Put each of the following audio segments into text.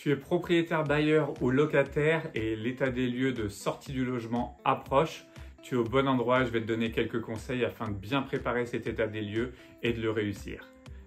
Tu es propriétaire bailleur ou locataire et l'état des lieux de sortie du logement approche. Tu es au bon endroit, je vais te donner quelques conseils afin de bien préparer cet état des lieux et de le réussir.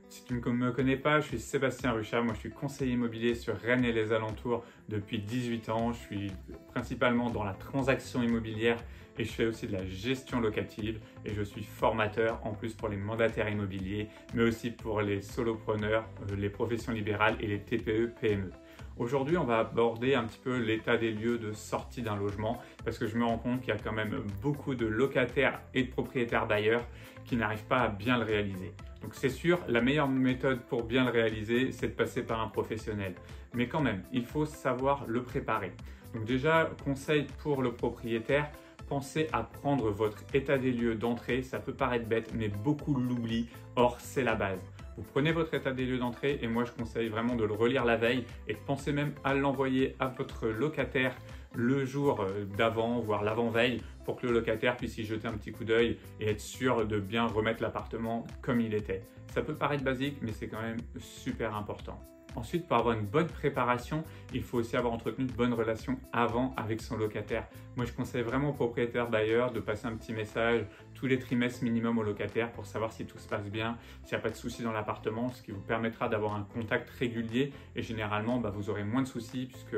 Si tu ne me connais pas, je suis Sébastien Ruchat, moi je suis conseiller immobilier sur Rennes et les alentours depuis 18 ans. Je suis principalement dans la transaction immobilière et je fais aussi de la gestion locative et je suis formateur en plus pour les mandataires immobiliers, mais aussi pour les solopreneurs, les professions libérales et les TPE-PME. Aujourd'hui, on va aborder un petit peu l'état des lieux de sortie d'un logement parce que je me rends compte qu'il y a quand même beaucoup de locataires et de propriétaires bailleurs qui n'arrivent pas à bien le réaliser. Donc c'est sûr, la meilleure méthode pour bien le réaliser, c'est de passer par un professionnel. Mais quand même, il faut savoir le préparer. Donc déjà, conseil pour le propriétaire, pensez à prendre votre état des lieux d'entrée. Ça peut paraître bête, mais beaucoup l'oublient. Or, c'est la base. Vous prenez votre état des lieux d'entrée et moi je conseille vraiment de le relire la veille et de penser même à l'envoyer à votre locataire le jour d'avant, voire l'avant-veille, pour que le locataire puisse y jeter un petit coup d'œil et être sûr de bien remettre l'appartement comme il était. Ça peut paraître basique, mais c'est quand même super important. Ensuite, pour avoir une bonne préparation, il faut aussi avoir entretenu de bonnes relations avant avec son locataire. Moi, je conseille vraiment aux propriétaires bailleurs de passer un petit message tous les trimestres minimum au locataire pour savoir si tout se passe bien, s'il n'y a pas de soucis dans l'appartement, ce qui vous permettra d'avoir un contact régulier et généralement, vous aurez moins de soucis puisque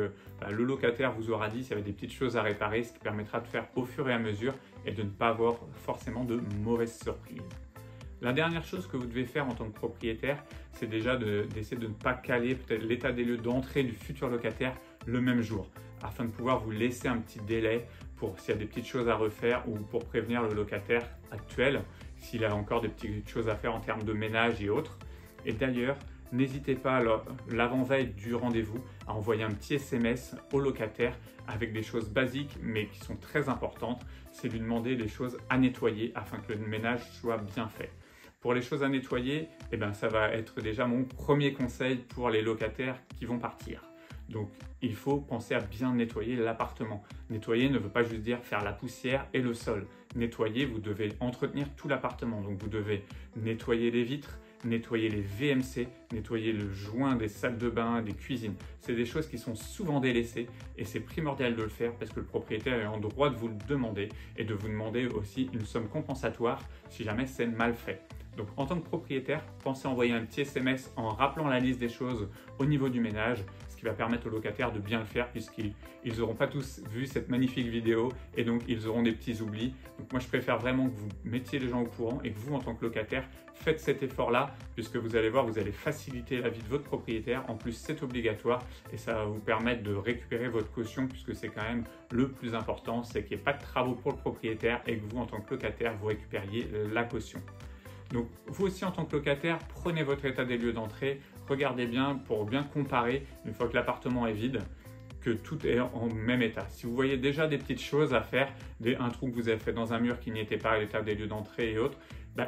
le locataire vous aura dit s'il y avait des petites choses à réparer, ce qui permettra de faire au fur et à mesure et de ne pas avoir forcément de mauvaises surprises. La dernière chose que vous devez faire en tant que propriétaire, c'est déjà d'essayer de ne pas caler peut-être l'état des lieux d'entrée du futur locataire le même jour, afin de pouvoir vous laisser un petit délai pour s'il y a des petites choses à refaire ou pour prévenir le locataire actuel s'il a encore des petites choses à faire en termes de ménage et autres. Et d'ailleurs, n'hésitez pas l'avant-veille du rendez-vous à envoyer un petit SMS au locataire avec des choses basiques mais qui sont très importantes. C'est lui demander des choses à nettoyer afin que le ménage soit bien fait. Pour les choses à nettoyer, ça va être déjà mon premier conseil pour les locataires qui vont partir. Donc, il faut penser à bien nettoyer l'appartement. Nettoyer ne veut pas juste dire faire la poussière et le sol. Nettoyer, vous devez entretenir tout l'appartement. Donc, vous devez nettoyer les vitres, nettoyer les VMC, nettoyer le joint des salles de bain, des cuisines. C'est des choses qui sont souvent délaissées et c'est primordial de le faire parce que le propriétaire est en droit de vous le demander et de vous demander aussi une somme compensatoire si jamais c'est mal fait. Donc en tant que propriétaire, pensez à envoyer un petit SMS en rappelant la liste des choses au niveau du ménage, ce qui va permettre aux locataires de bien le faire puisqu'ils n'auront pas tous vu cette magnifique vidéo et donc ils auront des petits oublis. Donc moi je préfère vraiment que vous mettiez les gens au courant et que vous en tant que locataire faites cet effort-là puisque vous allez voir, vous allez faciliter la vie de votre propriétaire. En plus c'est obligatoire et ça va vous permettre de récupérer votre caution puisque c'est quand même le plus important, c'est qu'il n'y ait pas de travaux pour le propriétaire et que vous en tant que locataire vous récupériez la caution. Donc vous aussi en tant que locataire, prenez votre état des lieux d'entrée, regardez bien pour bien comparer une fois que l'appartement est vide, que tout est en même état. Si vous voyez déjà des petites choses à faire, un trou que vous avez fait dans un mur qui n'y était pas à l'état des lieux d'entrée et autres,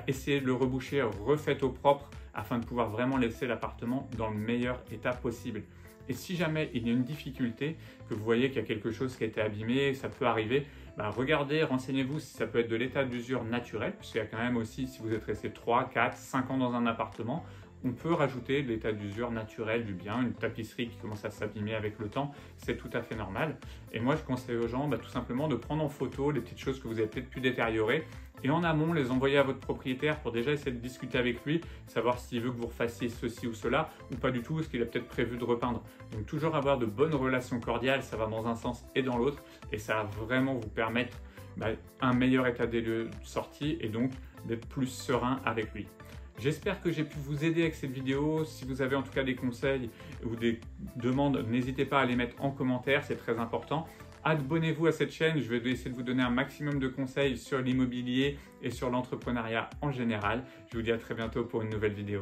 essayez de le reboucher, refaites au propre afin de pouvoir vraiment laisser l'appartement dans le meilleur état possible. Et si jamais il y a une difficulté, que vous voyez qu'il y a quelque chose qui a été abîmé, ça peut arriver, regardez, renseignez-vous si ça peut être de l'état d'usure naturel, puisqu'il y a quand même aussi, si vous êtes resté 3, 4, 5 ans dans un appartement, on peut rajouter de l'état d'usure naturel du bien, une tapisserie qui commence à s'abîmer avec le temps, c'est tout à fait normal. Et moi, je conseille aux gens tout simplement de prendre en photo les petites choses que vous avez peut-être pu détériorer et en amont, les envoyer à votre propriétaire pour déjà essayer de discuter avec lui, savoir s'il veut que vous refassiez ceci ou cela ou pas du tout, ce qu'il a peut-être prévu de repeindre. Donc toujours avoir de bonnes relations cordiales, ça va dans un sens et dans l'autre et ça va vraiment vous permettre un meilleur état des lieux de sortie et donc d'être plus serein avec lui. J'espère que j'ai pu vous aider avec cette vidéo. Si vous avez en tout cas des conseils ou des demandes, n'hésitez pas à les mettre en commentaire, c'est très important. Abonnez-vous à cette chaîne, je vais essayer de vous donner un maximum de conseils sur l'immobilier et sur l'entrepreneuriat en général. Je vous dis à très bientôt pour une nouvelle vidéo.